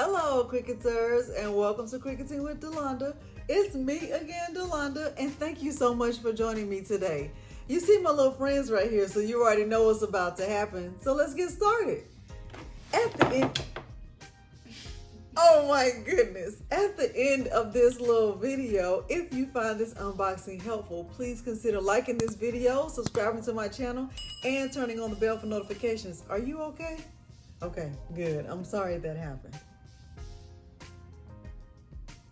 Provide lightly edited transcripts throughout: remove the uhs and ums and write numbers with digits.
Hello, Cricketers, and welcome to Cricketing with Delonda. It's me again, Delonda, and thank you so much for joining me today. You see my little friends right here, so you already know what's about to happen. So let's get started. At the end, oh my goodness, at the end of this little video, if you find this unboxing helpful, please consider liking this video, subscribing to my channel, and turning on the bell for notifications. Are you okay? Okay, good. I'm sorry that happened.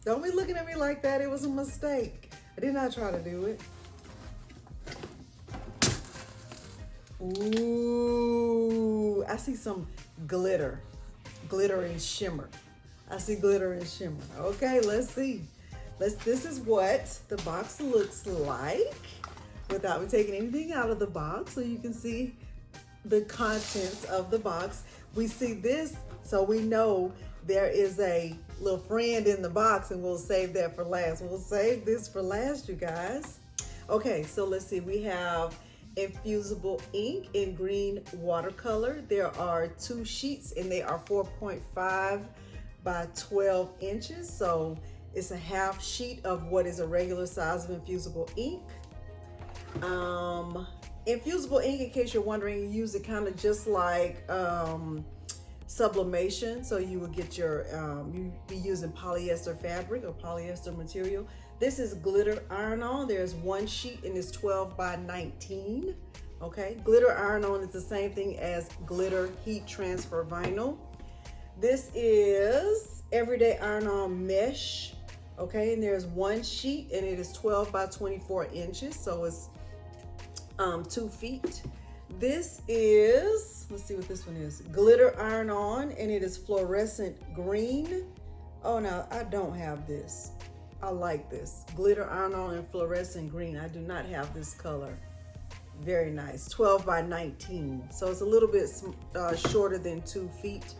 Don't be looking at me like that. It was a mistake. I did not try to do it. Ooh, I see some glitter and shimmer. I see glitter and shimmer. Okay, let's see. This is what the box looks like without me taking anything out of the box, so you can see the contents of the box. We see this, so we know there is a little friend in the box, and we'll save that for last. We'll save this for last, you guys. Okay, so let's see. We have infusible ink in green watercolor. There are 2 sheets, and they are 4.5 by 12 inches. So it's a half sheet of what is a regular size of infusible ink. Infusible ink, in case you're wondering, you use it kind of just like sublimation. So you would get your, you'd be using polyester fabric or polyester material. This is glitter iron-on. There's 1 sheet and it's 12 by 19. Okay, glitter iron-on is the same thing as glitter heat transfer vinyl. This is everyday iron-on mesh. Okay, and there's 1 sheet and it is 12 by 24 inches. So it's 2 feet. This is, let's see what this one is, glitter iron-on, and it is fluorescent green. Oh, no, I don't have this. I like this. Glitter iron-on and fluorescent green. I do not have this color. Very nice. 12 by 19. So it's a little bit shorter than 2 feet.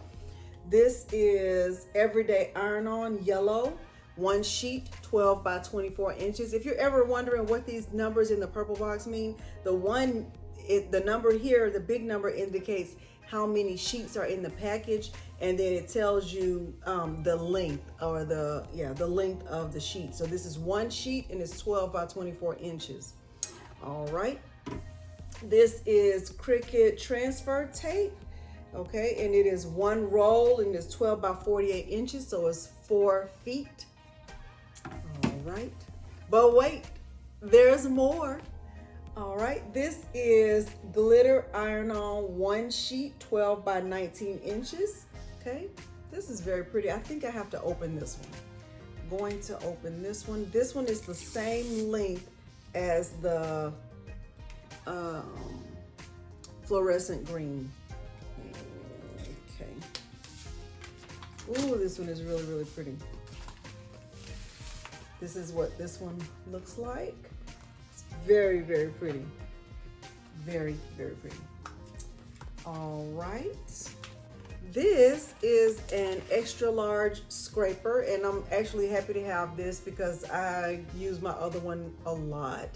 This is everyday iron-on yellow. 1 sheet, 12 by 24 inches. If you're ever wondering what these numbers in the purple box mean, the number here, the big number, indicates how many sheets are in the package, and then it tells you the length, or the length of the sheet. So this is 1 sheet and it's 12 by 24 inches. All right. This is Cricut transfer tape. Okay, and it is 1 roll and it's 12 by 48 inches, so it's 4 feet. All right, but wait, there's more. All right, this is glitter iron-on 1 sheet, 12 by 19 inches. Okay, this is very pretty. I think I have to open this one. I'm going to open this one. This one is the same length as the fluorescent green. Okay. Ooh, this one is really, really pretty. This is what this one looks like. It's very, very pretty. Very, very pretty. All right. This is an extra large scraper, and I'm actually happy to have this because I use my other one a lot.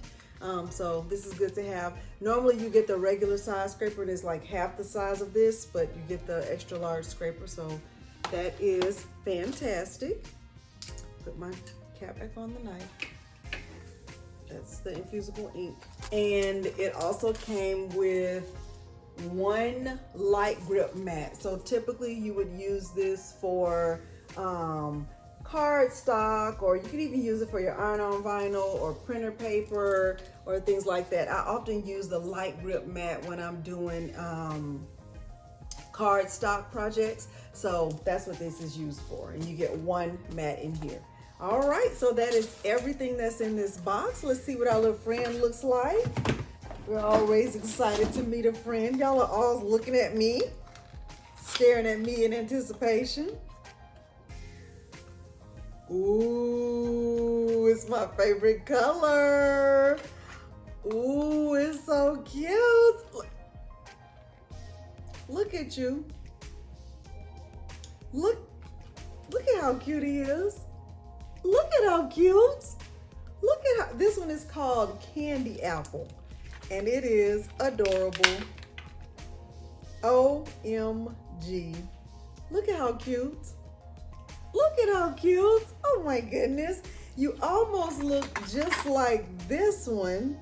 So this is good to have. Normally you get the regular size scraper and it's like half the size of this, but you get the extra large scraper, so that is fantastic. Put my cap back on the knife. That's the infusible ink. And it also came with 1 light grip mat. So typically you would use this for cardstock, or you could even use it for your iron-on vinyl or printer paper or things like that. I often use the light grip mat when I'm doing cardstock projects. So that's what this is used for. And you get 1 mat in here. All right, so that is everything that's in this box. Let's see what our little friend looks like. We're always excited to meet a friend. Y'all are all looking at me, staring at me in anticipation. Ooh, it's my favorite color. Ooh, it's so cute. Look at you. Look at how cute he is. Look at how cute. Look at how, this one is called Candy Apple, and it is adorable. OMG. Look at how cute. Look at how cute. Oh my goodness. You almost look just like this one,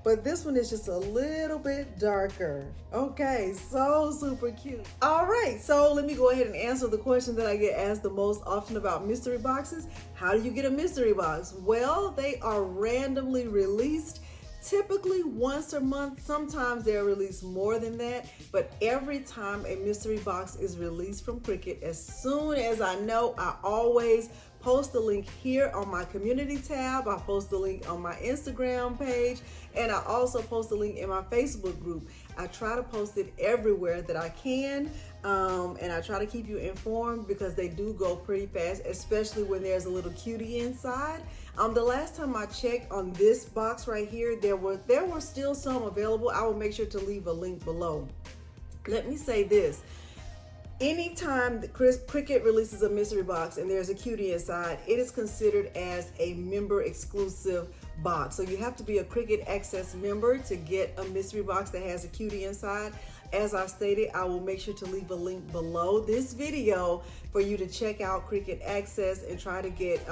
but this one is just a little bit darker. Okay, so super cute. All right, so let me go ahead and answer the question that I get asked the most often about mystery boxes. How do you get a mystery box? Well, they are randomly released, typically once a month. Sometimes they're released more than that, but every time a mystery box is released from Cricut, as soon as I know, I always post the link here on my community tab. I post the link on my Instagram page, and I also post the link in my Facebook group. I try to post it everywhere that I can, and I try to keep you informed because they do go pretty fast, especially when there's a little cutie inside. The last time I checked on this box right here, there were still some available. I will make sure to leave a link below. Let me say this. Anytime Cricut releases a mystery box and there's a cutie inside, it is considered as a member exclusive box. So you have to be a Cricut Access member to get a mystery box that has a cutie inside. As I stated, I will make sure to leave a link below this video for you to check out Cricut Access and try to get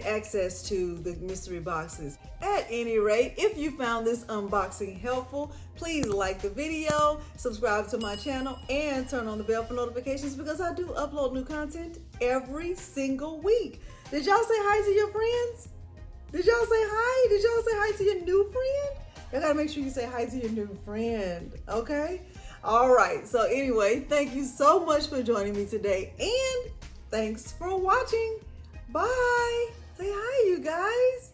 access to the mystery boxes. At any rate, if you found this unboxing helpful, please like the video, subscribe to my channel, and turn on the bell for notifications because I do upload new content every single week. Did y'all say hi to your friends? Did y'all say hi? Did y'all say hi to your new friend? You gotta make sure you say hi to your new friend, okay? All right, so anyway, thank you so much for joining me today, and thanks for watching. Bye. Say hi, you guys.